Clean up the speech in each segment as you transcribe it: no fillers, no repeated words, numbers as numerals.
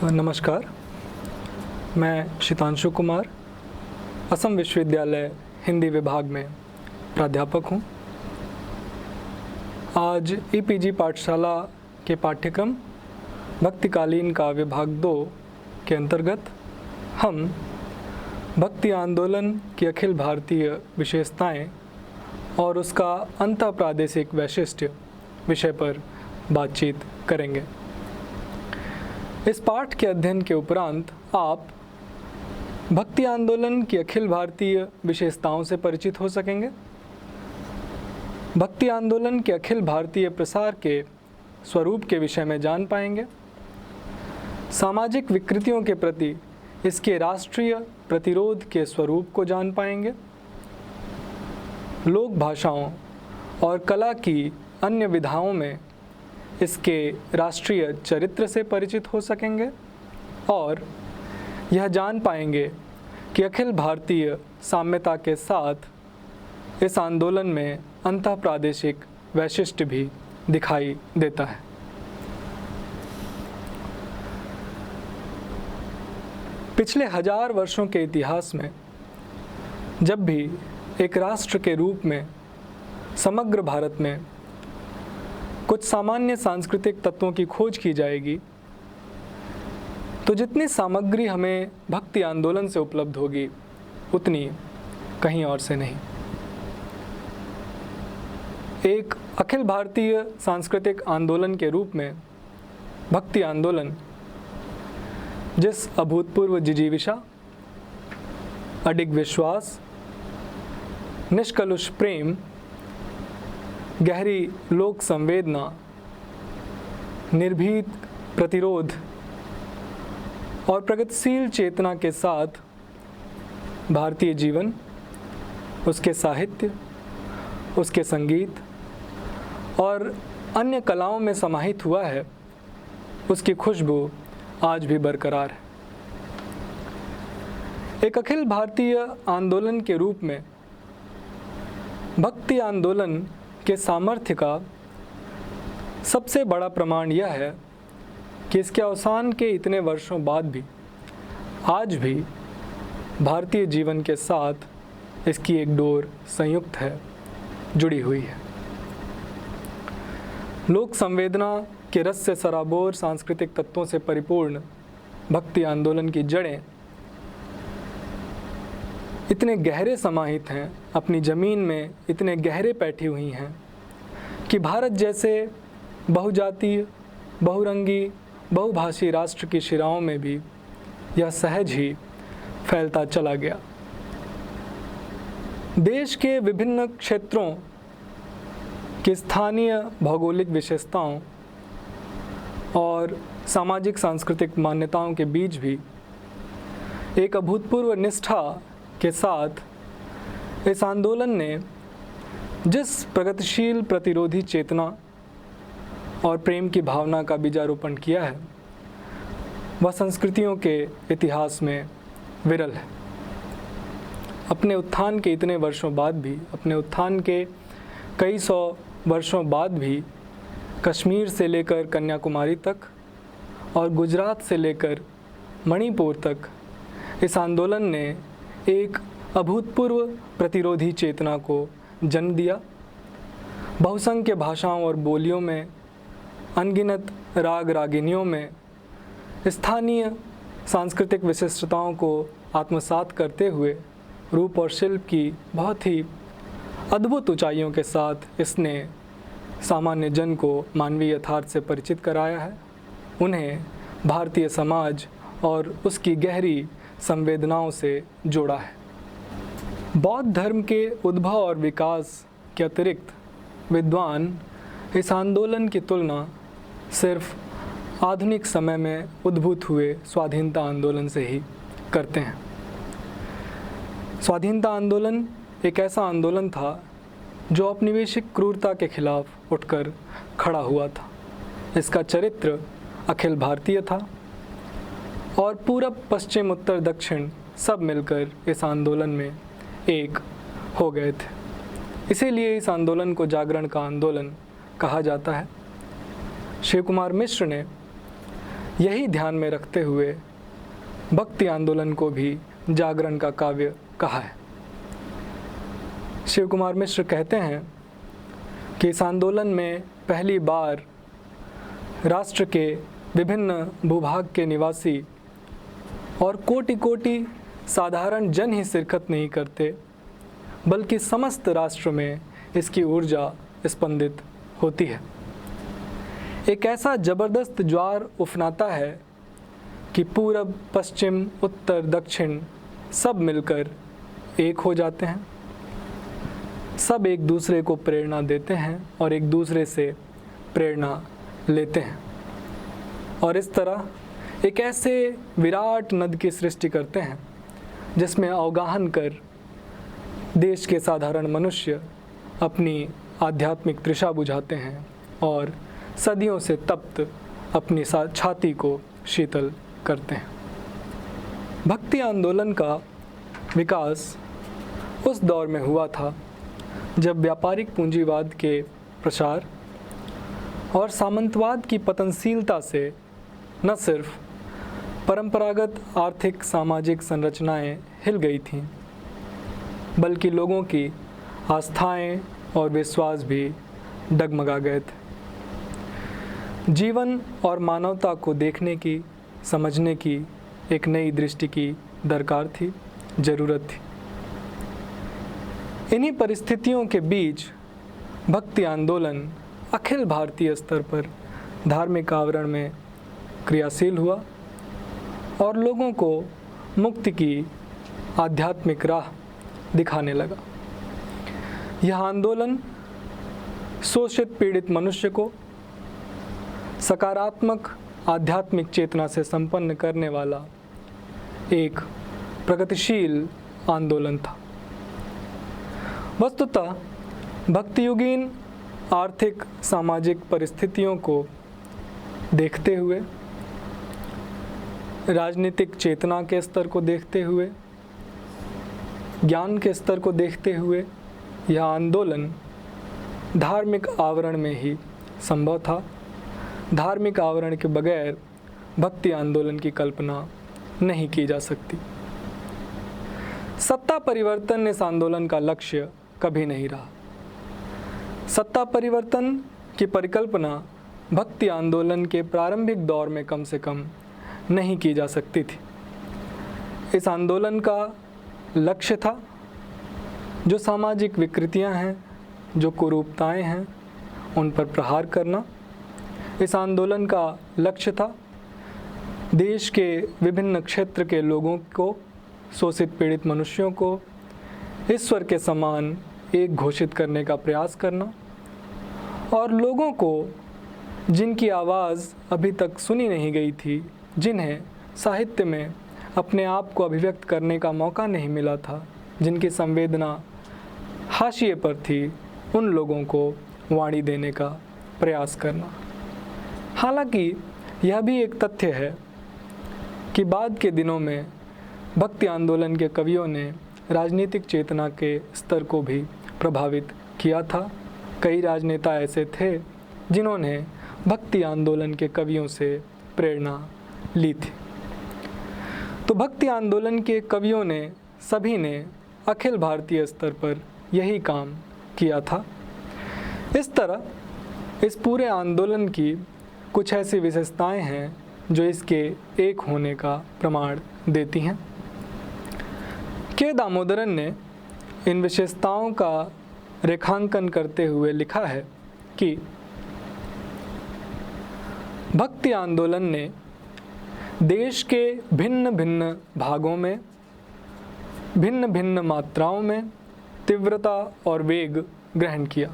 नमस्कार, मैं शीतांशु कुमार असम विश्वविद्यालय हिंदी विभाग में प्राध्यापक हूँ। आज ईपीजी पाठशाला के पाठ्यक्रम भक्तिकालीन का विभाग 2 के अंतर्गत हम भक्ति आंदोलन की अखिल भारतीय विशेषताएं और उसका अंतःप्रादेशिक वैशिष्ट्य विषय पर बातचीत करेंगे। इस पाठ के अध्ययन के उपरांत आप भक्ति आंदोलन की अखिल भारतीय विशेषताओं से परिचित हो सकेंगे। भक्ति आंदोलन के अखिल भारतीय प्रसार के स्वरूप के विषय में जान पाएंगे। सामाजिक विकृतियों के प्रति इसके राष्ट्रीय प्रतिरोध के स्वरूप को जान पाएंगे। लोक भाषाओं और कला की अन्य विधाओं में इसके राष्ट्रीय चरित्र से परिचित हो सकेंगे और यह जान पाएंगे कि अखिल भारतीय साम्यता के साथ इस आंदोलन में अंतःप्रादेशिक वैशिष्ट्य भी दिखाई देता है। पिछले 1000 वर्षों के इतिहास में जब भी एक राष्ट्र के रूप में समग्र भारत में कुछ सामान्य सांस्कृतिक तत्वों की खोज की जाएगी तो जितनी सामग्री हमें भक्ति आंदोलन से उपलब्ध होगी उतनी कहीं और से नहीं। एक अखिल भारतीय सांस्कृतिक आंदोलन के रूप में भक्ति आंदोलन जिस अभूतपूर्व जिजीविषा, अडिग विश्वास, निष्कलुष प्रेम, गहरी लोक संवेदना, निर्भीक प्रतिरोध और प्रगतिशील चेतना के साथ भारतीय जीवन, उसके साहित्य, उसके संगीत और अन्य कलाओं में समाहित हुआ है, उसकी खुशबू आज भी बरकरार है। एक अखिल भारतीय आंदोलन के रूप में भक्ति आंदोलन के सामर्थ्य का सबसे बड़ा प्रमाण यह है कि इसके अवसान के इतने वर्षों बाद भी आज भी भारतीय जीवन के साथ इसकी एक डोर संयुक्त है, जुड़ी हुई है। लोक संवेदना के रस से सराबोर सांस्कृतिक तत्वों से परिपूर्ण भक्ति आंदोलन की जड़ें इतने गहरे समाहित हैं, अपनी ज़मीन में इतने गहरे बैठी हुई हैं कि भारत जैसे बहुजातीय, बहुरंगी, बहुभाषी राष्ट्र की शिराओं में भी यह सहज ही फैलता चला गया। देश के विभिन्न क्षेत्रों की स्थानीय भौगोलिक विशेषताओं और सामाजिक सांस्कृतिक मान्यताओं के बीच भी एक अभूतपूर्व निष्ठा के साथ इस आंदोलन ने जिस प्रगतिशील प्रतिरोधी चेतना और प्रेम की भावना का बीजारोपण किया है वह संस्कृतियों के इतिहास में विरल है। अपने उत्थान के इतने वर्षों बाद भी, अपने उत्थान के कई सौ वर्षों बाद भी कश्मीर से लेकर कन्याकुमारी तक और गुजरात से लेकर मणिपुर तक इस आंदोलन ने एक अभूतपूर्व प्रतिरोधी चेतना को जन्म दिया। बहुसंख्य भाषाओं और बोलियों में, अनगिनत राग रागिनियों में स्थानीय सांस्कृतिक विशिष्टताओं को आत्मसात करते हुए रूप और शिल्प की बहुत ही अद्भुत ऊंचाइयों के साथ इसने सामान्य जन को मानवीय यथार्थ से परिचित कराया है, उन्हें भारतीय समाज और उसकी गहरी संवेदनाओं से जोड़ा है। बौद्ध धर्म के उद्भव और विकास के अतिरिक्त विद्वान इस आंदोलन की तुलना सिर्फ आधुनिक समय में उद्भूत हुए स्वाधीनता आंदोलन से ही करते हैं। स्वाधीनता आंदोलन एक ऐसा आंदोलन था जो औपनिवेशिक क्रूरता के खिलाफ उठकर खड़ा हुआ था। इसका चरित्र अखिल भारतीय था और पूरब, पश्चिम, उत्तर, दक्षिण सब मिलकर इस आंदोलन में एक हो गए थे। इसीलिए इस आंदोलन को जागरण का आंदोलन कहा जाता है। शिव कुमार मिश्र ने यही ध्यान में रखते हुए भक्ति आंदोलन को भी जागरण का काव्य कहा है। शिव कुमार मिश्र कहते हैं कि इस आंदोलन में पहली बार राष्ट्र के विभिन्न भूभाग के निवासी और कोटि कोटि साधारण जन ही शिरकत नहीं करते, बल्कि समस्त राष्ट्र में इसकी ऊर्जा स्पंदित होती है। एक ऐसा जबरदस्त ज्वार उफनाता है कि पूरब, पश्चिम, उत्तर, दक्षिण सब मिलकर एक हो जाते हैं। सब एक दूसरे को प्रेरणा देते हैं और एक दूसरे से प्रेरणा लेते हैं, और इस तरह एक ऐसे विराट नद की सृष्टि करते हैं जिसमें अवगाहन कर देश के साधारण मनुष्य अपनी आध्यात्मिक तृषा बुझाते हैं और सदियों से तप्त अपनी छाती को शीतल करते हैं। भक्ति आंदोलन का विकास उस दौर में हुआ था जब व्यापारिक पूंजीवाद के प्रसार और सामंतवाद की पतनशीलता से न सिर्फ परंपरागत आर्थिक सामाजिक संरचनाएं हिल गई थीं, बल्कि लोगों की आस्थाएं और विश्वास भी डगमगा गए थे। जीवन और मानवता को देखने की, समझने की एक नई दृष्टि की दरकार थी, ज़रूरत थी। इन्हीं परिस्थितियों के बीच भक्ति आंदोलन अखिल भारतीय स्तर पर धार्मिक आवरण में क्रियाशील हुआ और लोगों को मुक्ति की आध्यात्मिक राह दिखाने लगा। यह आंदोलन शोषित पीड़ित मनुष्य को सकारात्मक आध्यात्मिक चेतना से संपन्न करने वाला एक प्रगतिशील आंदोलन था। वस्तुतः भक्तियुगीन आर्थिक सामाजिक परिस्थितियों को देखते हुए, राजनीतिक चेतना के स्तर को देखते हुए, ज्ञान के स्तर को देखते हुए यह आंदोलन धार्मिक आवरण में ही संभव था। धार्मिक आवरण के बगैर भक्ति आंदोलन की कल्पना नहीं की जा सकती। सत्ता परिवर्तन इस आंदोलन का लक्ष्य कभी नहीं रहा। सत्ता परिवर्तन की परिकल्पना भक्ति आंदोलन के प्रारंभिक दौर में कम से कम नहीं की जा सकती थी। इस आंदोलन का लक्ष्य था जो सामाजिक विकृतियां हैं, जो कुरूपताएं हैं, उन पर प्रहार करना। इस आंदोलन का लक्ष्य था देश के विभिन्न क्षेत्र के लोगों को, शोषित पीड़ित मनुष्यों को ईश्वर के समान एक घोषित करने का प्रयास करना, और लोगों को जिनकी आवाज़ अभी तक सुनी नहीं गई थी, जिन्हें साहित्य में अपने आप को अभिव्यक्त करने का मौका नहीं मिला था, जिनकी संवेदना हाशिए पर थी, उन लोगों को वाणी देने का प्रयास करना। हालांकि यह भी एक तथ्य है कि बाद के दिनों में भक्ति आंदोलन के कवियों ने राजनीतिक चेतना के स्तर को भी प्रभावित किया था। कई राजनेता ऐसे थे जिन्होंने भक्ति आंदोलन के कवियों से प्रेरणा ली थी। तो भक्ति आंदोलन के कवियों ने सभी ने अखिल भारतीय स्तर पर यही काम किया था। इस तरह इस पूरे आंदोलन की कुछ ऐसी विशेषताएं हैं जो इसके एक होने का प्रमाण देती हैं। के दामोदरन ने इन विशेषताओं का रेखांकन करते हुए लिखा है कि भक्ति आंदोलन ने देश के भिन्न भिन्न भागों में भिन्न भिन्न मात्राओं में तीव्रता और वेग ग्रहण किया।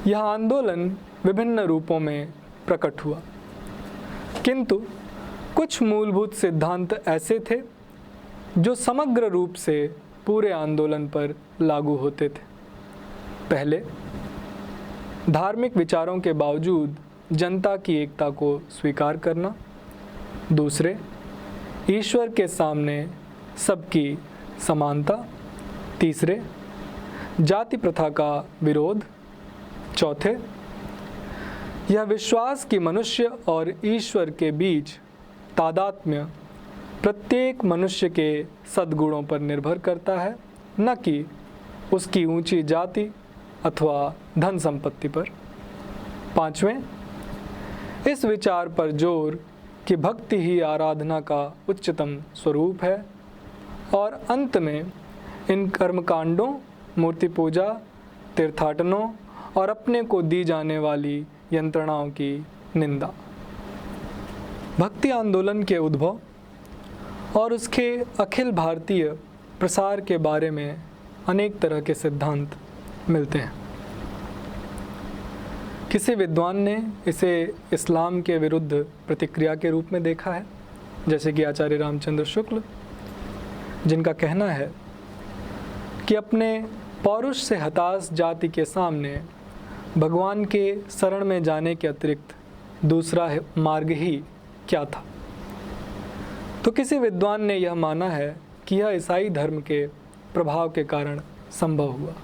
यह आंदोलन विभिन्न रूपों में प्रकट हुआ, किंतु कुछ मूलभूत सिद्धांत ऐसे थे जो समग्र रूप से पूरे आंदोलन पर लागू होते थे। पहले, धार्मिक विचारों के बावजूद जनता की एकता को स्वीकार करना। दूसरे, ईश्वर के सामने सबकी समानता। तीसरे, जाति प्रथा का विरोध। चौथे, यह विश्वास कि मनुष्य और ईश्वर के बीच तादात्म्य प्रत्येक मनुष्य के सद्गुणों पर निर्भर करता है, न कि उसकी ऊंची जाति अथवा धन संपत्ति पर। 5वें, इस विचार पर जोर कि भक्ति ही आराधना का उच्चतम स्वरूप है, और अंत में इन कर्मकांडों, मूर्ति पूजा, तीर्थाटनों और अपने को दी जाने वाली यंत्रणाओं की निंदा। भक्ति आंदोलन के उद्भव और उसके अखिल भारतीय प्रसार के बारे में अनेक तरह के सिद्धांत मिलते हैं। किसी विद्वान ने इसे इस्लाम के विरुद्ध प्रतिक्रिया के रूप में देखा है, जैसे कि आचार्य रामचंद्र शुक्ल, जिनका कहना है कि अपने पौरुष से हताश जाति के सामने भगवान के शरण में जाने के अतिरिक्त दूसरा मार्ग ही क्या था। तो किसी विद्वान ने यह माना है कि यह ईसाई धर्म के प्रभाव के कारण संभव हुआ।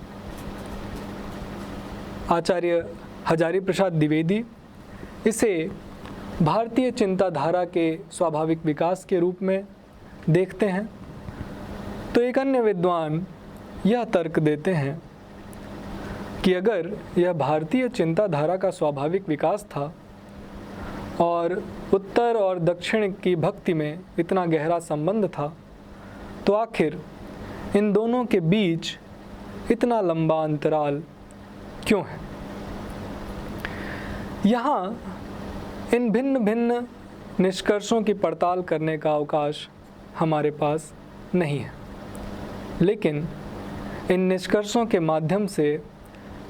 आचार्य हजारी प्रसाद द्विवेदी इसे भारतीय चिंताधारा के स्वाभाविक विकास के रूप में देखते हैं। तो एक अन्य विद्वान यह तर्क देते हैं कि अगर यह भारतीय चिंताधारा का स्वाभाविक विकास था और उत्तर और दक्षिण की भक्ति में इतना गहरा संबंध था, तो आखिर इन दोनों के बीच इतना लंबा अंतराल क्यों है। यहाँ इन भिन्न भिन्न निष्कर्षों की पड़ताल करने का अवकाश हमारे पास नहीं है, लेकिन इन निष्कर्षों के माध्यम से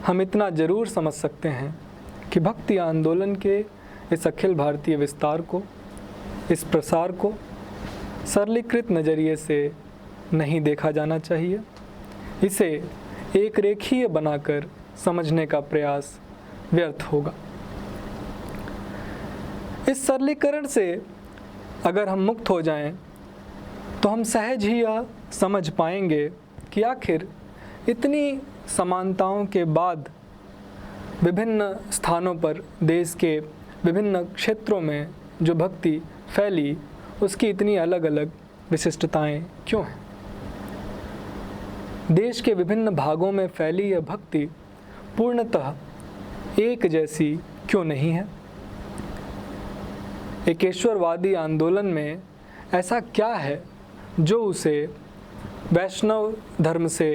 हम इतना ज़रूर समझ सकते हैं कि भक्ति आंदोलन के इस अखिल भारतीय विस्तार को, इस प्रसार को सरलीकृत नज़रिए से नहीं देखा जाना चाहिए। इसे एक रेखीय बनाकर समझने का प्रयास व्यर्थ होगा। इस सरलीकरण से अगर हम मुक्त हो जाएं, तो हम सहज ही यह समझ पाएंगे कि आखिर इतनी समानताओं के बाद विभिन्न स्थानों पर देश के विभिन्न क्षेत्रों में जो भक्ति फैली, उसकी इतनी अलग अलग विशिष्टताएं क्यों हैं। देश के विभिन्न भागों में फैली यह भक्ति पूर्णतः एक जैसी क्यों नहीं है। एकेश्वरवादी आंदोलन में ऐसा क्या है जो उसे वैष्णव धर्म से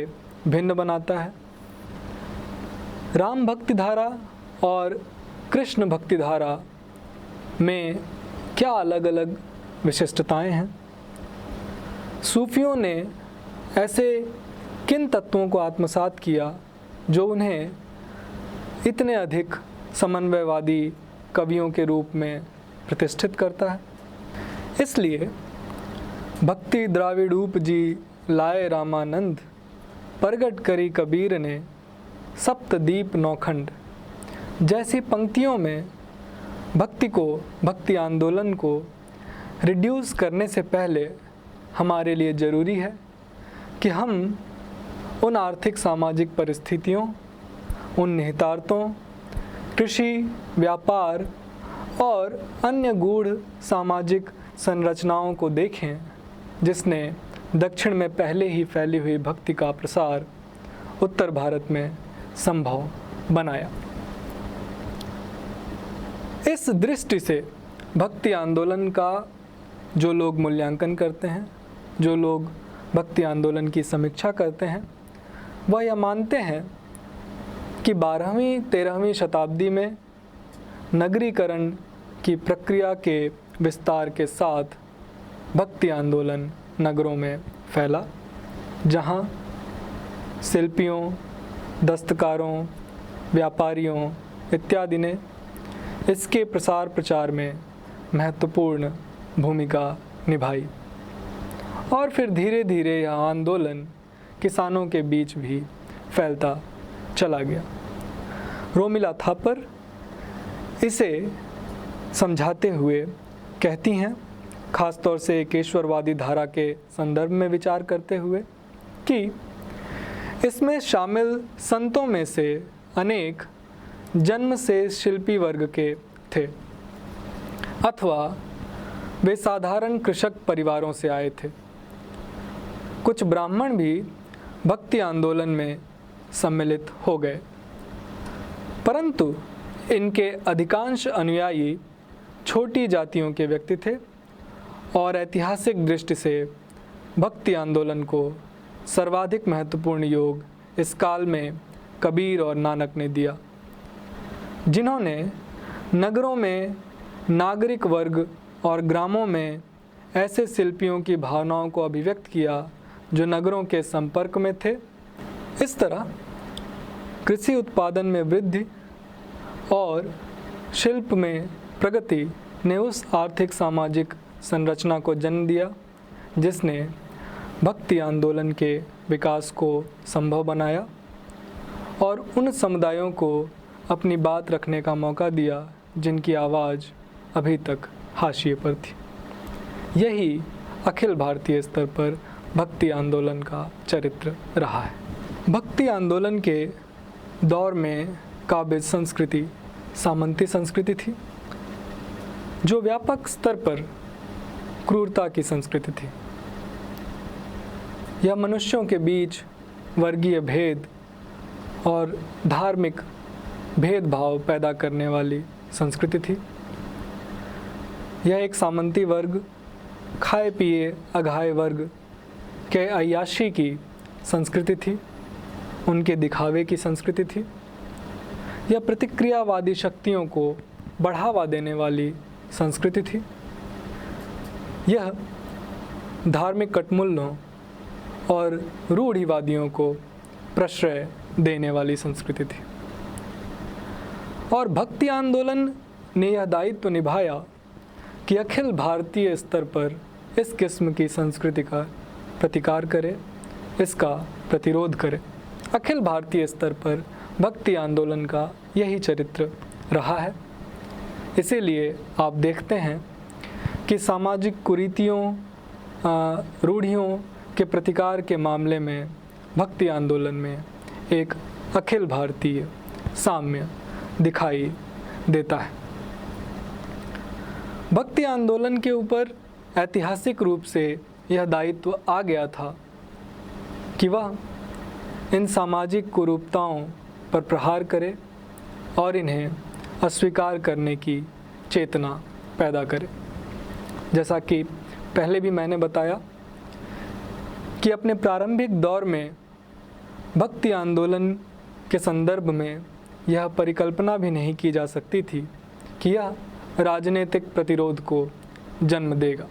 भिन्न बनाता है। राम भक्ति धारा और कृष्ण भक्ति धारा में क्या अलग अलग विशिष्टताएं हैं। सूफियों ने ऐसे किन तत्वों को आत्मसात किया जो उन्हें इतने अधिक समन्वयवादी कवियों के रूप में प्रतिष्ठित करता है। इसलिए भक्ति द्राविडूप जी लाए रामानंद, प्रगट करी कबीर ने सप्तदीप नौखंड जैसी पंक्तियों में भक्ति को, भक्ति आंदोलन को रिड्यूस करने से पहले हमारे लिए ज़रूरी है कि हम उन आर्थिक सामाजिक परिस्थितियों, उन निहितार्थों, कृषि, व्यापार और अन्य गूढ़ सामाजिक संरचनाओं को देखें जिसने दक्षिण में पहले ही फैली हुई भक्ति का प्रसार उत्तर भारत में संभव बनाया। इस दृष्टि से भक्ति आंदोलन का जो लोग मूल्यांकन करते हैं, जो लोग भक्ति आंदोलन की समीक्षा करते हैं, वह यह मानते हैं कि 12वीं 13वीं शताब्दी में नगरीकरण की प्रक्रिया के विस्तार के साथ भक्ति आंदोलन नगरों में फैला, जहाँ शिल्पियों, दस्तकारों, व्यापारियों इत्यादि ने इसके प्रसार प्रचार में महत्वपूर्ण भूमिका निभाई। और फिर धीरे धीरे यह आंदोलन किसानों के बीच भी फैलता चला गया। रोमिला थापर इसे समझाते हुए कहती हैं, खासतौर से एकेश्वरवादी धारा के संदर्भ में विचार करते हुए, कि इसमें शामिल संतों में से अनेक जन्म से शिल्पी वर्ग के थे अथवा वे साधारण कृषक परिवारों से आए थे। कुछ ब्राह्मण भी भक्ति आंदोलन में सम्मिलित हो गए, परंतु इनके अधिकांश अनुयायी छोटी जातियों के व्यक्ति थे और ऐतिहासिक दृष्टि से भक्ति आंदोलन को सर्वाधिक महत्वपूर्ण योग इस काल में कबीर और नानक ने दिया, जिन्होंने नगरों में नागरिक वर्ग और ग्रामों में ऐसे शिल्पियों की भावनाओं को अभिव्यक्त किया जो नगरों के संपर्क में थे। इस तरह कृषि उत्पादन में वृद्धि और शिल्प में प्रगति ने उस आर्थिक सामाजिक संरचना को जन्म दिया जिसने भक्ति आंदोलन के विकास को संभव बनाया और उन समुदायों को अपनी बात रखने का मौका दिया जिनकी आवाज़ अभी तक हाशिए पर थी। यही अखिल भारतीय स्तर पर भक्ति आंदोलन का चरित्र रहा है। भक्ति आंदोलन के दौर में काबिज संस्कृति सामंती संस्कृति थी, जो व्यापक स्तर पर क्रूरता की संस्कृति थी। यह मनुष्यों के बीच वर्गीय भेद और धार्मिक भेदभाव पैदा करने वाली संस्कृति थी। यह एक सामंती वर्ग, खाए पिए अघाए वर्ग के अय्याशी की संस्कृति थी, उनके दिखावे की संस्कृति थी। यह प्रतिक्रियावादी शक्तियों को बढ़ावा देने वाली संस्कृति थी। यह धार्मिक कटमुल्लों और रूढ़िवादियों को प्रश्रय देने वाली संस्कृति थी। और भक्ति आंदोलन ने यह दायित्व निभाया कि अखिल भारतीय स्तर पर इस किस्म की संस्कृति का प्रतिकार करे, इसका प्रतिरोध करे। अखिल भारतीय स्तर पर भक्ति आंदोलन का यही चरित्र रहा है। इसीलिए आप देखते हैं कि सामाजिक कुरीतियों, रूढ़ियों के प्रतिकार के मामले में भक्ति आंदोलन में एक अखिल भारतीय साम्य दिखाई देता है। भक्ति आंदोलन के ऊपर ऐतिहासिक रूप से यह दायित्व आ गया था कि वह इन सामाजिक कुरूपताओं पर प्रहार करे और इन्हें अस्वीकार करने की चेतना पैदा करे। जैसा कि पहले भी मैंने बताया कि अपने प्रारंभिक दौर में भक्ति आंदोलन के संदर्भ में यह परिकल्पना भी नहीं की जा सकती थी कि यह राजनीतिक प्रतिरोध को जन्म देगा।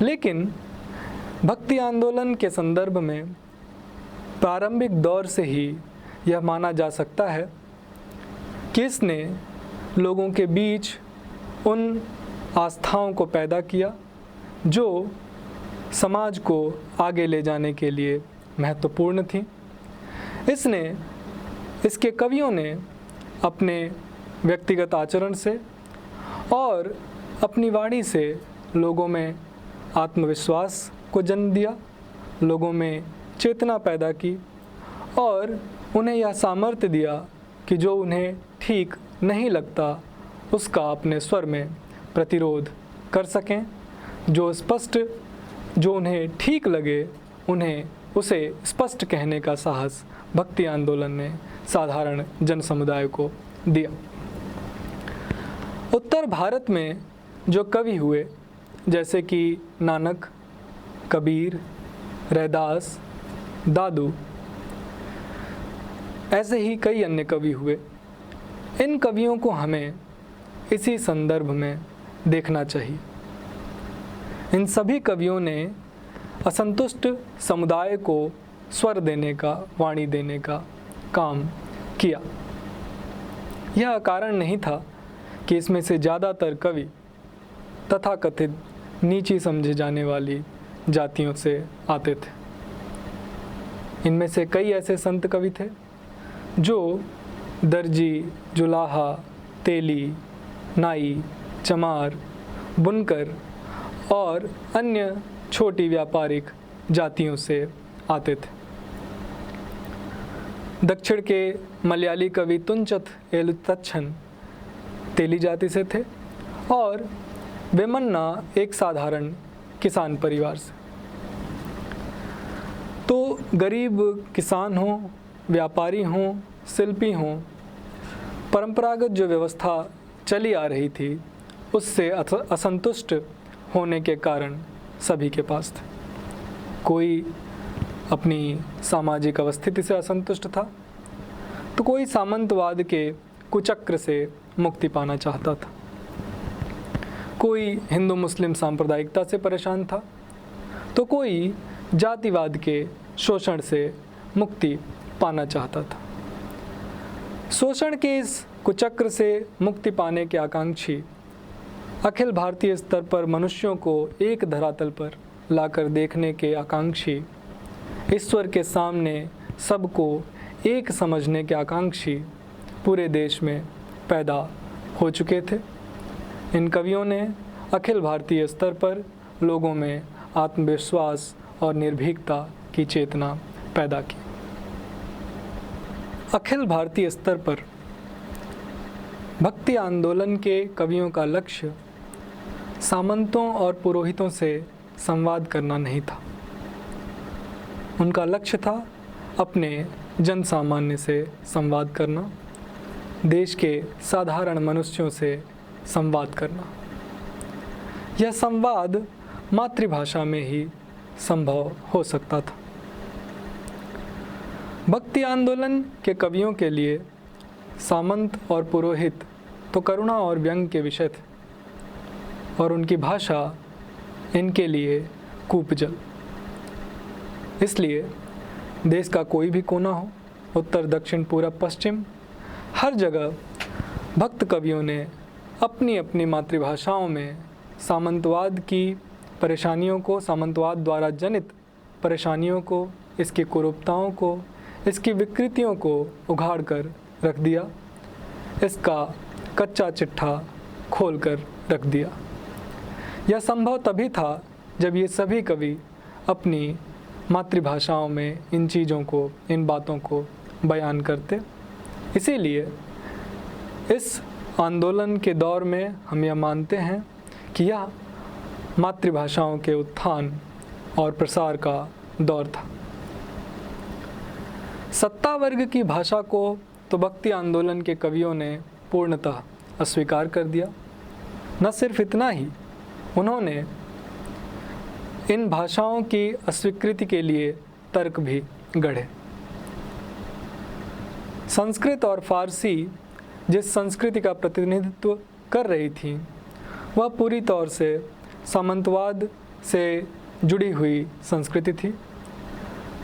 लेकिन भक्ति आंदोलन के संदर्भ में प्रारंभिक दौर से ही यह माना जा सकता है कि इसने लोगों के बीच उन आस्थाओं को पैदा किया जो समाज को आगे ले जाने के लिए महत्वपूर्ण थी। इसके कवियों ने अपने व्यक्तिगत आचरण से और अपनी वाणी से लोगों में आत्मविश्वास को जन्म दिया, लोगों में चेतना पैदा की और उन्हें यह सामर्थ्य दिया कि जो उन्हें ठीक नहीं लगता उसका अपने स्वर में प्रतिरोध कर सकें, जो उन्हें ठीक लगे उन्हें उसे स्पष्ट कहने का साहस भक्ति आंदोलन ने साधारण जन समुदाय को दिया। उत्तर भारत में जो कवि हुए जैसे कि नानक, कबीर, रैदास, दादू, ऐसे ही कई अन्य कवि हुए। इन कवियों को हमें इसी संदर्भ में देखना चाहिए। इन सभी कवियों ने असंतुष्ट समुदाय को स्वर देने का, वाणी देने का काम किया। यह कारण नहीं था कि इसमें से ज़्यादातर कवि तथाकथित नीची समझे जाने वाली जातियों से आते थे। इनमें से कई ऐसे संत कवि थे जो दर्जी, जुलाहा, तेली, नाई, चमार, बुनकर और अन्य छोटी व्यापारिक जातियों से आते थे। दक्षिण के मलयाली कवि तुंचत एलुत्तच्छन तेली जाति से थे और वेमन्ना एक साधारण किसान परिवार से। तो गरीब किसान हों, व्यापारी हों, शिल्पी हों, परंपरागत जो व्यवस्था चली आ रही थी उससे असंतुष्ट होने के कारण सभी के पास थे। कोई अपनी सामाजिक अवस्थिति से असंतुष्ट था, तो कोई सामंतवाद के कुचक्र से मुक्ति पाना चाहता था, कोई हिंदू मुस्लिम सांप्रदायिकता से परेशान था, तो कोई जातिवाद के शोषण से मुक्ति पाना चाहता था। शोषण के इस कुचक्र से मुक्ति पाने के आकांक्षी अखिल भारतीय स्तर पर मनुष्यों को एक धरातल पर लाकर देखने के आकांक्षी, ईश्वर के सामने सबको एक समझने के आकांक्षी पूरे देश में पैदा हो चुके थे। इन कवियों ने अखिल भारतीय स्तर पर लोगों में आत्मविश्वास और निर्भीकता की चेतना पैदा की। अखिल भारतीय स्तर पर भक्ति आंदोलन के कवियों का लक्ष्य सामंतों और पुरोहितों से संवाद करना नहीं था। उनका लक्ष्य था अपने जन सामान्य से संवाद करना, देश के साधारण मनुष्यों से संवाद करना। यह संवाद मातृभाषा में ही संभव हो सकता था। भक्ति आंदोलन के कवियों के लिए सामंत और पुरोहित तो करुणा और व्यंग के विषय थे और उनकी भाषा इनके लिए कूपजल। इसलिए देश का कोई भी कोना हो, उत्तर दक्षिण पूरब पश्चिम, हर जगह भक्त कवियों ने अपनी अपनी मातृभाषाओं में सामंतवाद की परेशानियों को, सामंतवाद द्वारा जनित परेशानियों को, इसकी कुरूपताओं को, इसकी विकृतियों को उघाड़ कर रख दिया, इसका कच्चा चिट्ठा खोल कर रख दिया। यह संभव तभी था जब ये सभी कवि अपनी मातृभाषाओं में इन चीज़ों को, इन बातों को बयान करते। इसीलिए इस आंदोलन के दौर में हम यह मानते हैं कि यह मातृभाषाओं के उत्थान और प्रसार का दौर था। सत्ता वर्ग की भाषा को तो भक्ति आंदोलन के कवियों ने पूर्णतः अस्वीकार कर दिया। न सिर्फ इतना ही, उन्होंने इन भाषाओं की अस्वीकृति के लिए तर्क भी गढ़े। संस्कृत और फारसी जिस संस्कृति का प्रतिनिधित्व कर रही थी, वह पूरी तौर से सामंतवाद से जुड़ी हुई संस्कृति थी।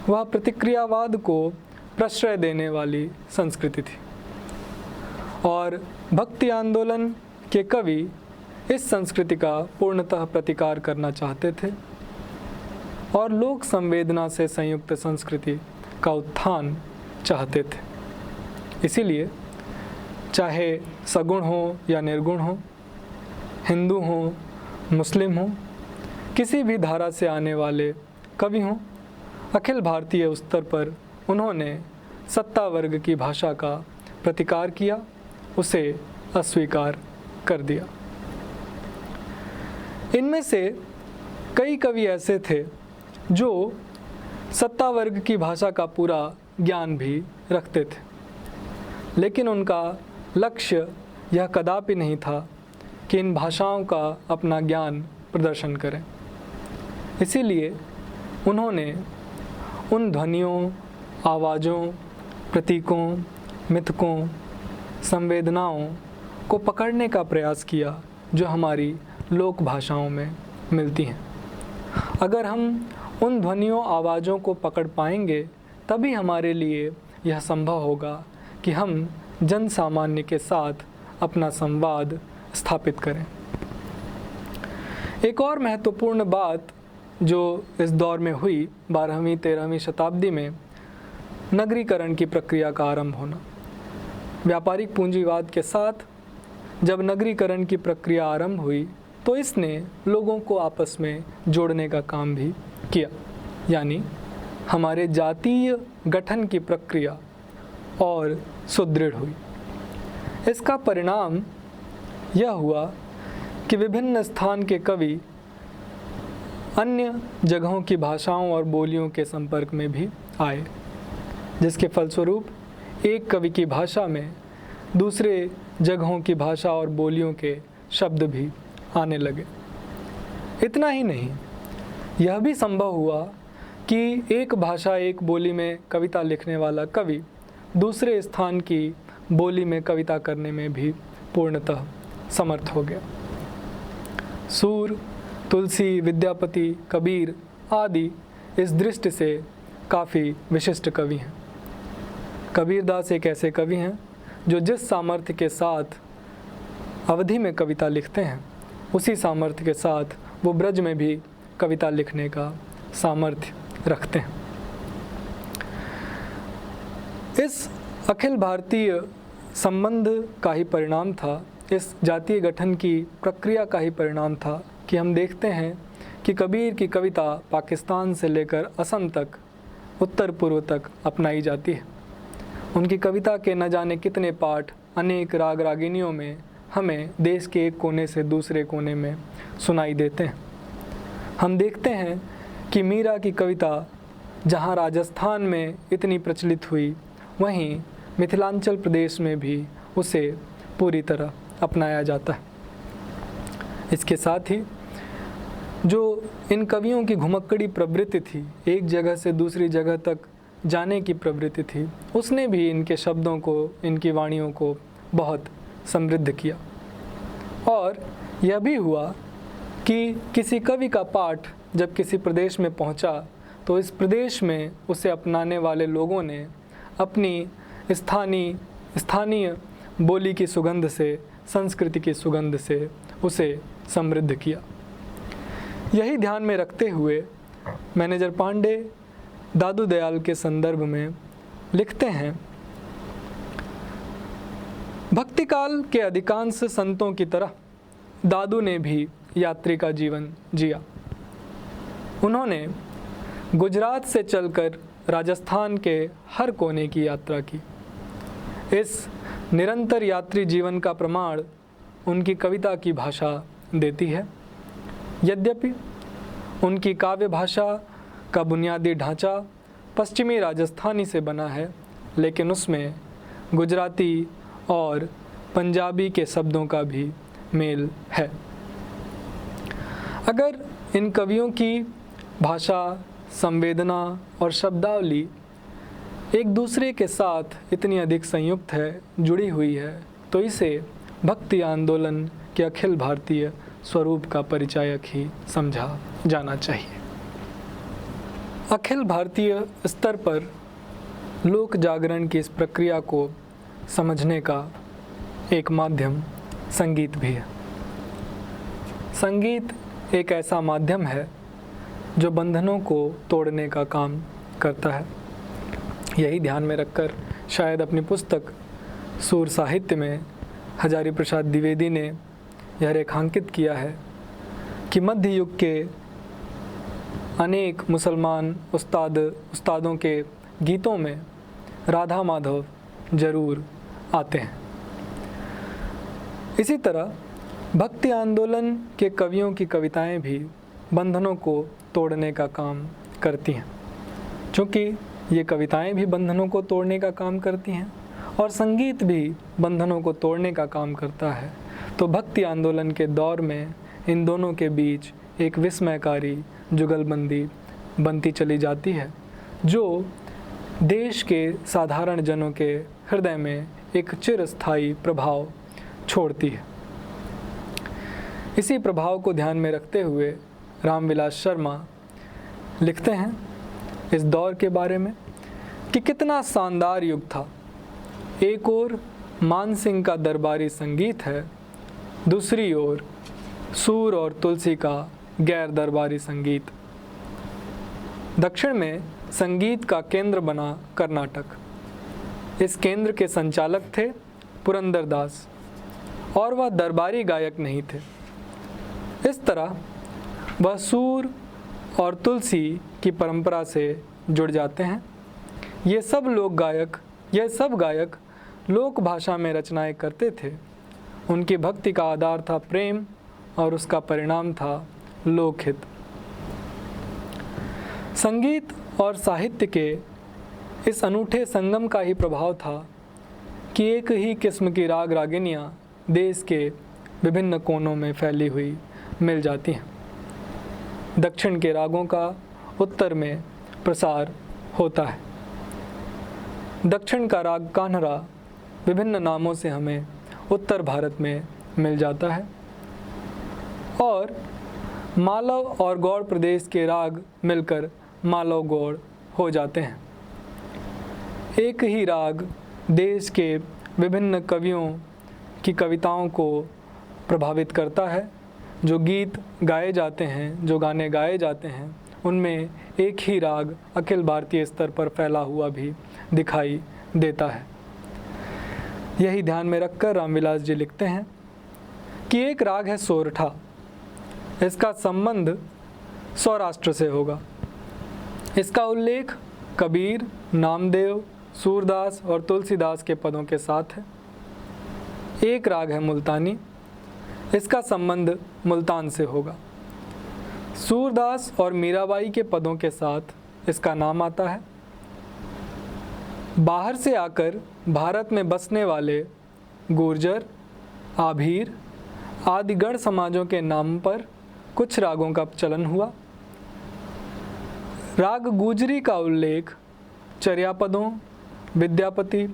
वह प्रतिक्रियावाद को प्रश्रय देने वाली संस्कृति थी और भक्ति आंदोलन के कवि इस संस्कृति का पूर्णतः प्रतिकार करना चाहते थे और लोक संवेदना से संयुक्त संस्कृति का उत्थान चाहते थे। इसीलिए चाहे सगुण हो या निर्गुण हो, हिंदू हो, मुस्लिम हो, किसी भी धारा से आने वाले कवि हों, अखिल भारतीय स्तर पर उन्होंने सत्ता वर्ग की भाषा का प्रतिकार किया, उसे अस्वीकार कर दिया। इनमें से कई कवि ऐसे थे जो सत्ता वर्ग की भाषा का पूरा ज्ञान भी रखते थे, लेकिन उनका लक्ष्य यह कदापि नहीं था कि इन भाषाओं का अपना ज्ञान प्रदर्शन करें। इसीलिए उन्होंने उन ध्वनियों, आवाज़ों, प्रतीकों, मिथकों, संवेदनाओं को पकड़ने का प्रयास किया जो हमारी लोक भाषाओं में मिलती हैं। अगर हम उन ध्वनियों, आवाज़ों को पकड़ पाएंगे तभी हमारे लिए यह संभव होगा कि हम जन सामान्य के साथ अपना संवाद स्थापित करें। एक और महत्वपूर्ण बात जो इस दौर में हुई, 12वीं 13वीं शताब्दी में नगरीकरण की प्रक्रिया का आरंभ होना। व्यापारिक पूंजीवाद के साथ जब नगरीकरण की प्रक्रिया आरंभ हुई तो इसने लोगों को आपस में जोड़ने का काम भी किया, यानी हमारे जातीय गठन की प्रक्रिया और सुदृढ़ हुई। इसका परिणाम यह हुआ कि विभिन्न स्थान के कवि अन्य जगहों की भाषाओं और बोलियों के संपर्क में भी आए, जिसके फलस्वरूप एक कवि की भाषा में दूसरे जगहों की भाषा और बोलियों के शब्द भी आने लगे। इतना ही नहीं, यह भी संभव हुआ कि एक भाषा एक बोली में कविता लिखने वाला कवि दूसरे स्थान की बोली में कविता करने में भी पूर्णतः समर्थ हो गया। सूर, तुलसी, विद्यापति, कबीर आदि इस दृष्टि से काफ़ी विशिष्ट कवि हैं। कबीरदास एक ऐसे कवि हैं जो जिस सामर्थ्य के साथ अवधि में कविता लिखते हैं, उसी सामर्थ्य के साथ वो ब्रज में भी कविता लिखने का सामर्थ्य रखते हैं। इस अखिल भारतीय संबंध का ही परिणाम था, इस जातीय गठन की प्रक्रिया का ही परिणाम था कि हम देखते हैं कि कबीर की कविता पाकिस्तान से लेकर असम तक, उत्तर पूर्व तक अपनाई जाती है। उनकी कविता के न जाने कितने पाठ अनेक राग रागिनियों में हमें देश के एक कोने से दूसरे कोने में सुनाई देते हैं। हम देखते हैं कि मीरा की कविता जहाँ राजस्थान में इतनी प्रचलित हुई, वहीं मिथिलांचल प्रदेश में भी उसे पूरी तरह अपनाया जाता है। इसके साथ ही जो इन कवियों की घुमक्कड़ी प्रवृत्ति थी, एक जगह से दूसरी जगह तक जाने की प्रवृत्ति थी, उसने भी इनके शब्दों को, इनकी वाणियों को बहुत समृद्ध किया। और यह भी हुआ कि किसी कवि का पाठ जब किसी प्रदेश में पहुंचा, तो इस प्रदेश में उसे अपनाने वाले लोगों ने अपनी स्थानीय बोली की सुगंध से, संस्कृति की सुगंध से उसे समृद्ध किया। यही ध्यान में रखते हुए मैनेजर पांडे दादू दयाल के संदर्भ में लिखते हैं, भक्तिकाल के अधिकांश संतों की तरह दादू ने भी यात्री का जीवन जिया। उन्होंने गुजरात से चलकर राजस्थान के हर कोने की यात्रा की। इस निरंतर यात्री जीवन का प्रमाण उनकी कविता की भाषा देती है। यद्यपि उनकी काव्य भाषा का बुनियादी ढांचा पश्चिमी राजस्थानी से बना है, लेकिन उसमें गुजराती और पंजाबी के शब्दों का भी मेल है। अगर इन कवियों की भाषा, संवेदना और शब्दावली एक दूसरे के साथ इतनी अधिक संयुक्त है, जुड़ी हुई है, तो इसे भक्ति आंदोलन के अखिल भारतीय स्वरूप का परिचायक ही समझा जाना चाहिए। अखिल भारतीय स्तर पर लोक जागरण की इस प्रक्रिया को समझने का एक माध्यम संगीत भी है। संगीत एक ऐसा माध्यम है जो बंधनों को तोड़ने का काम करता है। यही ध्यान में रखकर शायद अपनी पुस्तक सूर साहित्य में हजारी प्रसाद द्विवेदी ने यह रेखांकित किया है कि मध्य युग के अनेक मुसलमान उस्तादों के गीतों में राधा माधव जरूर आते हैं। इसी तरह भक्ति आंदोलन के कवियों की कविताएं भी बंधनों को तोड़ने का काम करती हैं। चूँकि ये कविताएं भी बंधनों को तोड़ने का काम करती हैं और संगीत भी बंधनों को तोड़ने का काम करता है, तो भक्ति आंदोलन के दौर में इन दोनों के बीच एक विस्मयकारी जुगलबंदी बनती चली जाती है, जो देश के साधारण जनों के हृदय में एक चिरस्थायी प्रभाव छोड़ती है। इसी प्रभाव को ध्यान में रखते हुए रामविलास शर्मा लिखते हैं इस दौर के बारे में कि कितना शानदार युग था। एक ओर मानसिंह का दरबारी संगीत है, दूसरी ओर सूर और तुलसी का गैर दरबारी संगीत। दक्षिण में संगीत का केंद्र बना कर्नाटक। इस केंद्र के संचालक थे पुरंदरदास और वह दरबारी गायक नहीं थे। इस तरह वह सूर और तुलसी की परंपरा से जुड़ जाते हैं। ये सब लोक गायक यह सब गायक लोक भाषा में रचनाएं करते थे। उनकी भक्ति का आधार था प्रेम और उसका परिणाम था लोकहित। संगीत और साहित्य के इस अनूठे संगम का ही प्रभाव था कि एक ही किस्म की राग रागिनियाँ देश के विभिन्न कोनों में फैली हुई मिल जाती हैं। दक्षिण के रागों का उत्तर में प्रसार होता है। दक्षिण का राग कान्हरा विभिन्न नामों से हमें उत्तर भारत में मिल जाता है और मालव और गौड़ प्रदेश के राग मिलकर मालव गौड़ हो जाते हैं। एक ही राग देश के विभिन्न कवियों की कविताओं को प्रभावित करता है। जो गीत गाए जाते हैं, जो गाने गाए जाते हैं, उनमें एक ही राग अखिल भारतीय स्तर पर फैला हुआ भी दिखाई देता है। यही ध्यान में रखकर रामविलास जी लिखते हैं कि एक राग है सोरठा, इसका संबंध सौराष्ट्र से होगा। इसका उल्लेख कबीर, नामदेव, सूरदास और तुलसीदास के पदों के साथ है। एक राग है मुल्तानी, इसका संबंध मुल्तान से होगा। सूरदास और मीराबाई के पदों के साथ इसका नाम आता है। बाहर से आकर भारत में बसने वाले गुर्जर, आभीर आदि गण समाजों के नाम पर कुछ रागों का चलन हुआ। राग गुजरी का उल्लेख चर्यापदों, विद्यापति,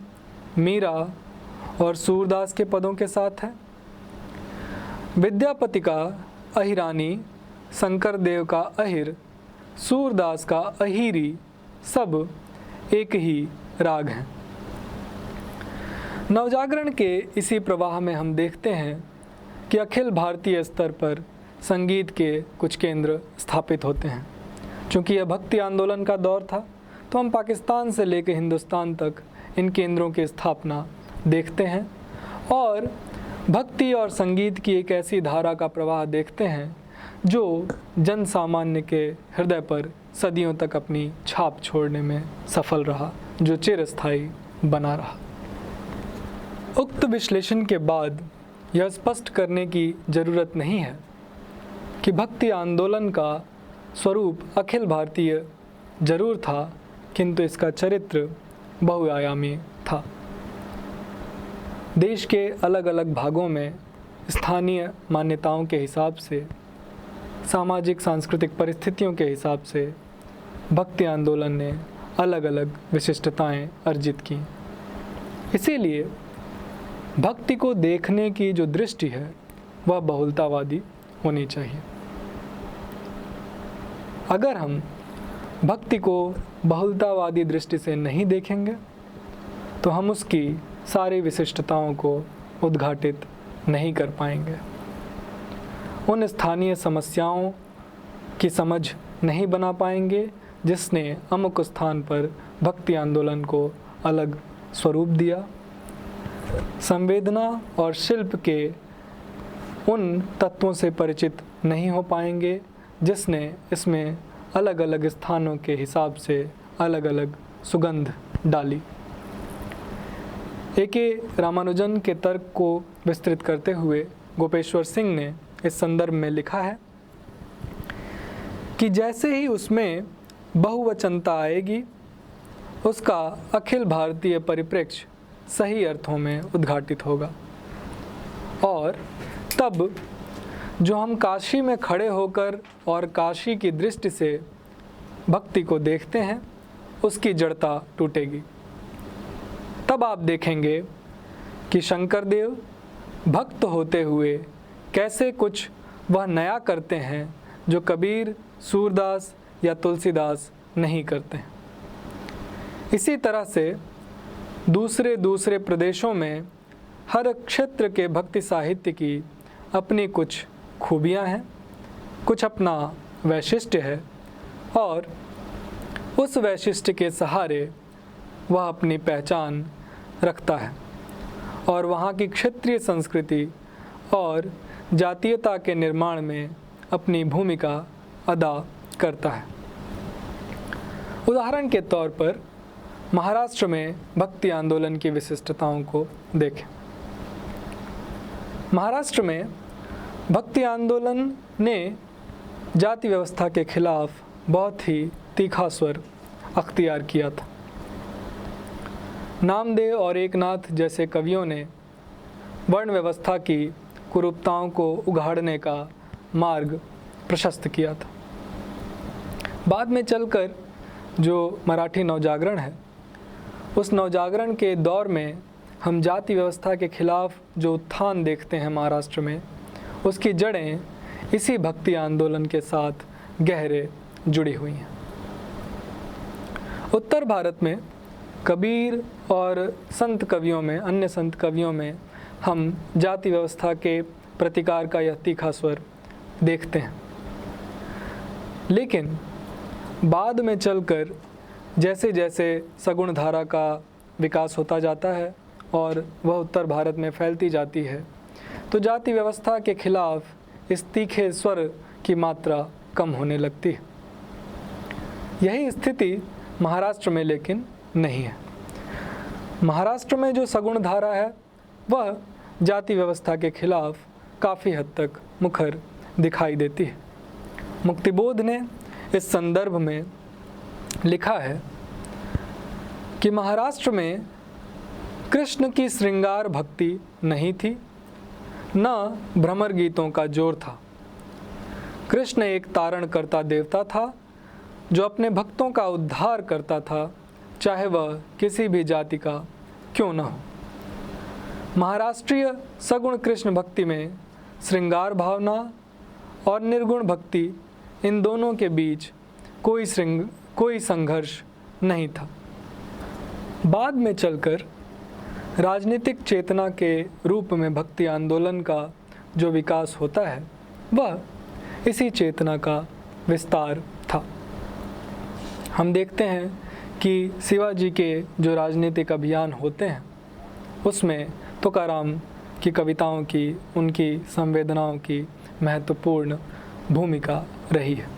मीरा और सूरदास के पदों के साथ है। विद्यापति का अहिरानी, शंकर देव का अहिर, सूरदास का अहिरी सब एक ही राग हैं। नवजागरण के इसी प्रवाह में हम देखते हैं कि अखिल भारतीय स्तर पर संगीत के कुछ केंद्र स्थापित होते हैं। चूँकि यह भक्ति आंदोलन का दौर था, तो हम पाकिस्तान से लेकर हिंदुस्तान तक इन केंद्रों की स्थापना देखते हैं और भक्ति और संगीत की एक ऐसी धारा का प्रवाह देखते हैं जो जन सामान्य के हृदय पर सदियों तक अपनी छाप छोड़ने में सफल रहा, जो चिरस्थायी बना रहा। उक्त विश्लेषण के बाद यह स्पष्ट करने की ज़रूरत नहीं है कि भक्ति आंदोलन का स्वरूप अखिल भारतीय जरूर था, किंतु इसका चरित्र बहुआयामी था। देश के अलग अलग भागों में स्थानीय मान्यताओं के हिसाब से, सामाजिक सांस्कृतिक परिस्थितियों के हिसाब से भक्ति आंदोलन ने अलग अलग विशिष्टताएं अर्जित की। इसीलिए भक्ति को देखने की जो दृष्टि है वह बहुलतावादी होनी चाहिए। अगर हम भक्ति को बहुलतावादी दृष्टि से नहीं देखेंगे तो हम उसकी सारी विशिष्टताओं को उद्घाटित नहीं कर पाएंगे, उन स्थानीय समस्याओं की समझ नहीं बना पाएंगे जिसने अमुक स्थान पर भक्ति आंदोलन को अलग स्वरूप दिया। संवेदना और शिल्प के उन तत्वों से परिचित नहीं हो पाएंगे जिसने इसमें अलग अलग स्थानों के हिसाब से अलग अलग सुगंध डाली। ए.के. रामानुजन के तर्क को विस्तृत करते हुए गोपेश्वर सिंह ने इस संदर्भ में लिखा है कि जैसे ही उसमें बहुवचनता आएगी, उसका अखिल भारतीय परिप्रेक्ष्य सही अर्थों में उद्घाटित होगा और तब जो हम काशी में खड़े होकर और काशी की दृष्टि से भक्ति को देखते हैं, उसकी जड़ता टूटेगी। तब आप देखेंगे कि शंकर देव भक्त होते हुए कैसे कुछ वह नया करते हैं जो कबीर, सूरदास या तुलसीदास नहीं करते हैं। इसी तरह से दूसरे प्रदेशों में हर क्षेत्र के भक्ति साहित्य की अपनी कुछ खूबियां हैं, कुछ अपना वैशिष्ट्य है और उस वैशिष्ट्य के सहारे वह अपनी पहचान रखता है और वहाँ की क्षेत्रीय संस्कृति और जातीयता के निर्माण में अपनी भूमिका अदा करता है। उदाहरण के तौर पर महाराष्ट्र में भक्ति आंदोलन की विशिष्टताओं को देखें। महाराष्ट्र में भक्ति आंदोलन ने जाति व्यवस्था के खिलाफ बहुत ही तीखा स्वर अख्तियार किया था। नामदेव और एकनाथ जैसे कवियों ने वर्ण व्यवस्था की कुरूपताओं को उघाड़ने का मार्ग प्रशस्त किया था। बाद में चलकर जो मराठी नवजागरण है, उस नवजागरण के दौर में हम जाति व्यवस्था के खिलाफ जो उत्थान देखते हैं महाराष्ट्र में, उसकी जड़ें इसी भक्ति आंदोलन के साथ गहरे जुड़ी हुई हैं। उत्तर भारत में कबीर और संत कवियों में, अन्य संत कवियों में हम जाति व्यवस्था के प्रतिकार का यह तीखा स्वर देखते हैं। लेकिन बाद में चलकर जैसे जैसे सगुण धारा का विकास होता जाता है और वह उत्तर भारत में फैलती जाती है, तो जाति व्यवस्था के खिलाफ इस तीखे स्वर की मात्रा कम होने लगती है। यही स्थिति महाराष्ट्र में लेकिन नहीं है। महाराष्ट्र में जो सगुण धारा है वह जाति व्यवस्था के खिलाफ काफ़ी हद तक मुखर दिखाई देती है। मुक्तिबोध ने इस संदर्भ में लिखा है कि महाराष्ट्र में कृष्ण की श्रृंगार भक्ति नहीं थी, न भ्रमर गीतों का जोर था। कृष्ण एक तारण करता देवता था जो अपने भक्तों का उद्धार करता था, चाहे वह किसी भी जाति का क्यों न हो। महाराष्ट्रीय सगुण कृष्ण भक्ति में श्रृंगार भावना और निर्गुण भक्ति, इन दोनों के बीच कोई संघर्ष नहीं था। बाद में चलकर राजनीतिक चेतना के रूप में भक्ति आंदोलन का जो विकास होता है, वह इसी चेतना का विस्तार था। हम देखते हैं कि शिवाजी के जो राजनीतिक अभियान होते हैं, उसमें तुकाराम की कविताओं की, उनकी संवेदनाओं की महत्वपूर्ण भूमिका रही है।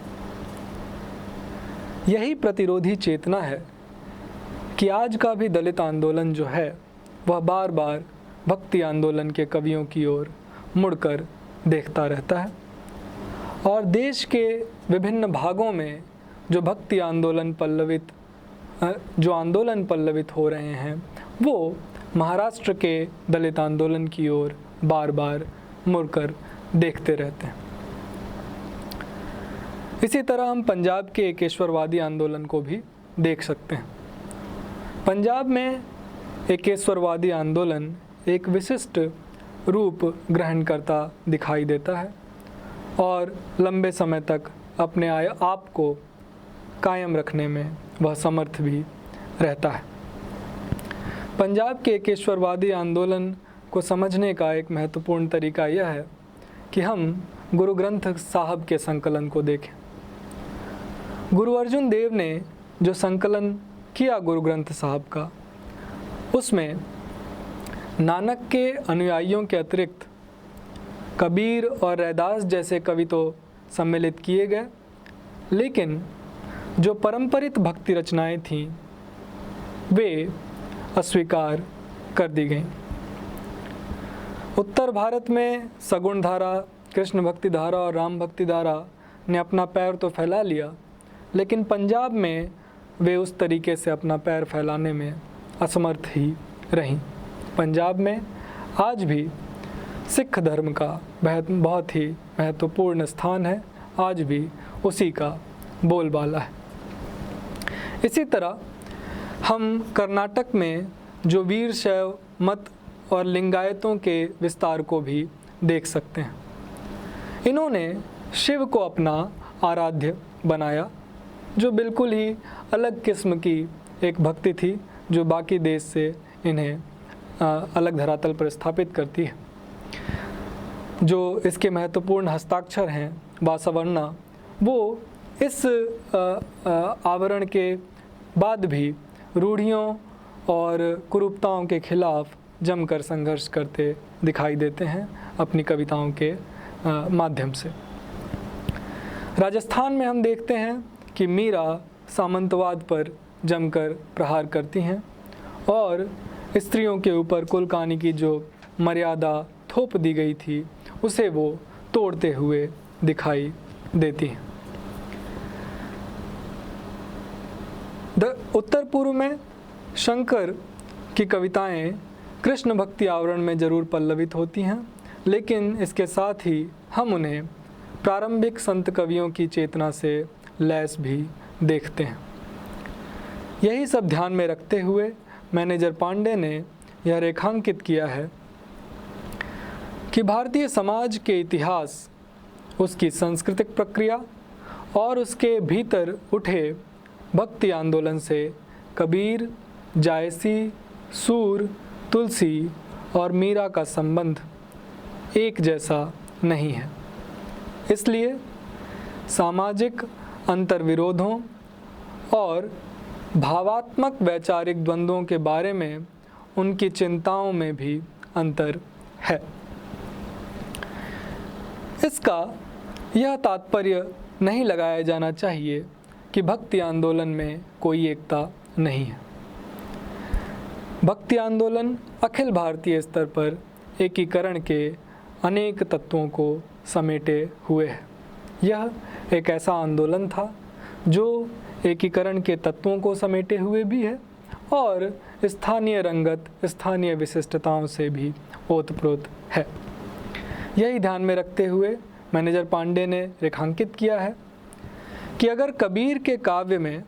यही प्रतिरोधी चेतना है कि आज का भी दलित आंदोलन जो है, वह बार बार भक्ति आंदोलन के कवियों की ओर मुड़कर देखता रहता है और देश के विभिन्न भागों में जो भक्ति आंदोलन पल्लवित हो रहे हैं, वो महाराष्ट्र के दलित आंदोलन की ओर बार बार मुड़कर देखते रहते हैं। इसी तरह हम पंजाब के एकेश्वरवादी आंदोलन को भी देख सकते हैं। पंजाब में एकेश्वरवादी आंदोलन एक विशिष्ट रूप ग्रहण करता दिखाई देता है और लंबे समय तक अपने आप को कायम रखने में वह समर्थ भी रहता है। पंजाब के एकेश्वरवादी आंदोलन को समझने का एक महत्वपूर्ण तरीका यह है कि हम गुरु ग्रंथ साहब के संकलन को देखें। गुरु अर्जुन देव ने जो संकलन किया गुरु ग्रंथ साहब का, उसमें नानक के अनुयायियों के अतिरिक्त कबीर और रैदास जैसे कवि तो सम्मिलित किए गए, लेकिन जो परंपरित भक्ति रचनाएं थीं वे अस्वीकार कर दी गईं। उत्तर भारत में सगुण धारा, कृष्ण भक्ति धारा और राम भक्ति धारा ने अपना पैर तो फैला लिया, लेकिन पंजाब में वे उस तरीके से अपना पैर फैलाने में असमर्थ ही रहीं। पंजाब में आज भी सिख धर्म का बहुत ही महत्वपूर्ण स्थान है, आज भी उसी का बोलबाला है। इसी तरह हम कर्नाटक में जो वीर शैव मत और लिंगायतों के विस्तार को भी देख सकते हैं। इन्होंने शिव को अपना आराध्य बनाया, जो बिल्कुल ही अलग किस्म की एक भक्ति थी, जो बाकी देश से इन्हें अलग धरातल पर स्थापित करती है। जो इसके महत्वपूर्ण हस्ताक्षर हैं वासवर्णा, वो इस आवरण के बाद भी रूढ़ियों और कुरूपताओं के खिलाफ जमकर संघर्ष करते दिखाई देते हैं अपनी कविताओं के माध्यम से। राजस्थान में हम देखते हैं कि मीरा सामंतवाद पर जमकर प्रहार करती हैं और स्त्रियों के ऊपर कुलकानी की जो मर्यादा थोप दी गई थी उसे वो तोड़ते हुए दिखाई देती हैं। उत्तर पूर्व में शंकर की कविताएं कृष्ण भक्ति आवरण में जरूर पल्लवित होती हैं, लेकिन इसके साथ ही हम उन्हें प्रारंभिक संत कवियों की चेतना से लैस भी देखते हैं। यही सब ध्यान में रखते हुए मैनेजर पांडे ने यह रेखांकित किया है कि भारतीय समाज के इतिहास, उसकी सांस्कृतिक प्रक्रिया और उसके भीतर उठे भक्ति आंदोलन से कबीर, जायसी, सूर, तुलसी और मीरा का संबंध एक जैसा नहीं है। इसलिए सामाजिक अंतर्विरोधों और भावात्मक वैचारिक द्वंद्वों के बारे में उनकी चिंताओं में भी अंतर है। इसका यह तात्पर्य नहीं लगाया जाना चाहिए कि भक्ति आंदोलन में कोई एकता नहीं है। भक्ति आंदोलन अखिल भारतीय स्तर पर एकीकरण के अनेक तत्वों को समेटे हुए है। यह एक ऐसा आंदोलन था जो एकीकरण के तत्वों को समेटे हुए भी है और स्थानीय रंगत, स्थानीय विशिष्टताओं से भी ओतप्रोत है। यही ध्यान में रखते हुए मैनेजर पांडे ने रेखांकित किया है कि अगर कबीर के काव्य में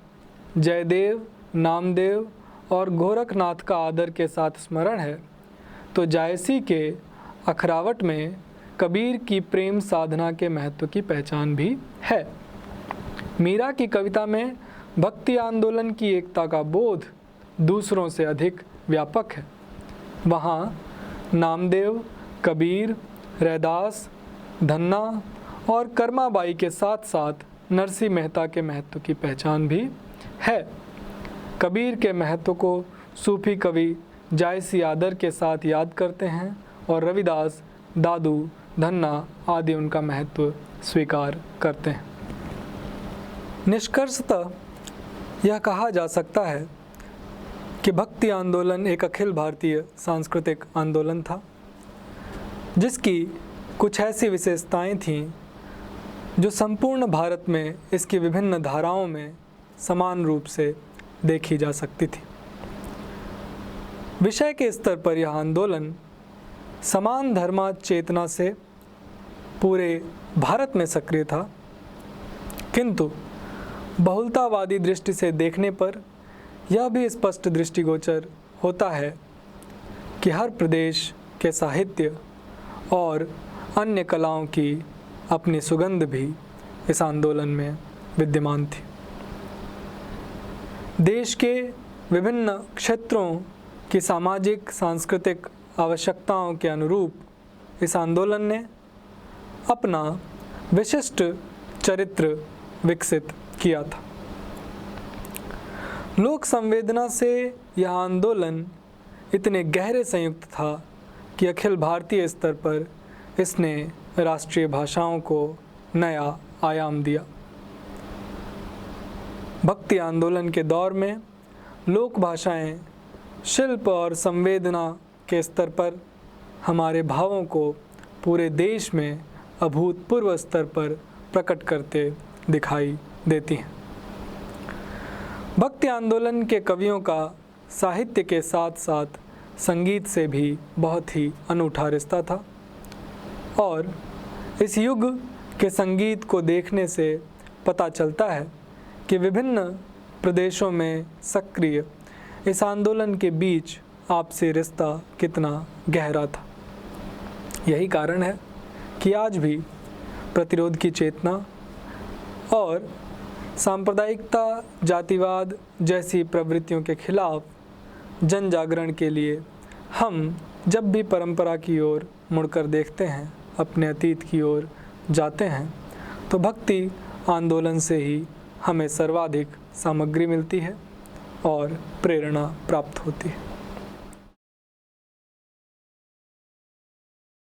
जयदेव, नामदेव और गोरखनाथ का आदर के साथ स्मरण है, तो जायसी के अखरावट में कबीर की प्रेम साधना के महत्व की पहचान भी है। मीरा की कविता में भक्ति आंदोलन की एकता का बोध दूसरों से अधिक व्यापक है। वहाँ नामदेव, कबीर, रैदास, धन्ना और कर्माबाई के साथ साथ नरसिंह मेहता के महत्व की पहचान भी है। कबीर के महत्व को सूफी कवि जायसी आदर के साथ याद करते हैं और रविदास, दादू, धन्ना आदि उनका महत्व स्वीकार करते हैं। निष्कर्षतः यह कहा जा सकता है कि भक्ति आंदोलन एक अखिल भारतीय सांस्कृतिक आंदोलन था, जिसकी कुछ ऐसी विशेषताएं थीं जो संपूर्ण भारत में इसकी विभिन्न धाराओं में समान रूप से देखी जा सकती थी। विषय के स्तर पर यह आंदोलन समान धर्मा चेतना से पूरे भारत में सक्रिय था, किंतु बहुलतावादी दृष्टि से देखने पर यह भी स्पष्ट दृष्टिगोचर होता है कि हर प्रदेश के साहित्य और अन्य कलाओं की अपनी सुगंध भी इस आंदोलन में विद्यमान थी। देश के विभिन्न क्षेत्रों की सामाजिक सांस्कृतिक आवश्यकताओं के अनुरूप इस आंदोलन ने अपना विशिष्ट चरित्र विकसित किया था। लोक संवेदना से यह आंदोलन इतने गहरे संयुक्त था कि अखिल भारतीय स्तर पर इसने राष्ट्रीय भाषाओं को नया आयाम दिया। भक्ति आंदोलन के दौर में लोक भाषाएं शिल्प और संवेदना के स्तर पर हमारे भावों को पूरे देश में अभूतपूर्व स्तर पर प्रकट करते दिखाई देती हैं। भक्ति आंदोलन के कवियों का साहित्य के साथ साथ संगीत से भी बहुत ही अनूठा रिश्ता था और इस युग के संगीत को देखने से पता चलता है कि विभिन्न प्रदेशों में सक्रिय इस आंदोलन के बीच आपसी रिश्ता कितना गहरा था। यही कारण है कि आज भी प्रतिरोध की चेतना और सांप्रदायिकता, जातिवाद जैसी प्रवृत्तियों के खिलाफ जन जागरण के लिए हम जब भी परंपरा की ओर मुड़कर देखते हैं, अपने अतीत की ओर जाते हैं, तो भक्ति आंदोलन से ही हमें सर्वाधिक सामग्री मिलती है और प्रेरणा प्राप्त होती है।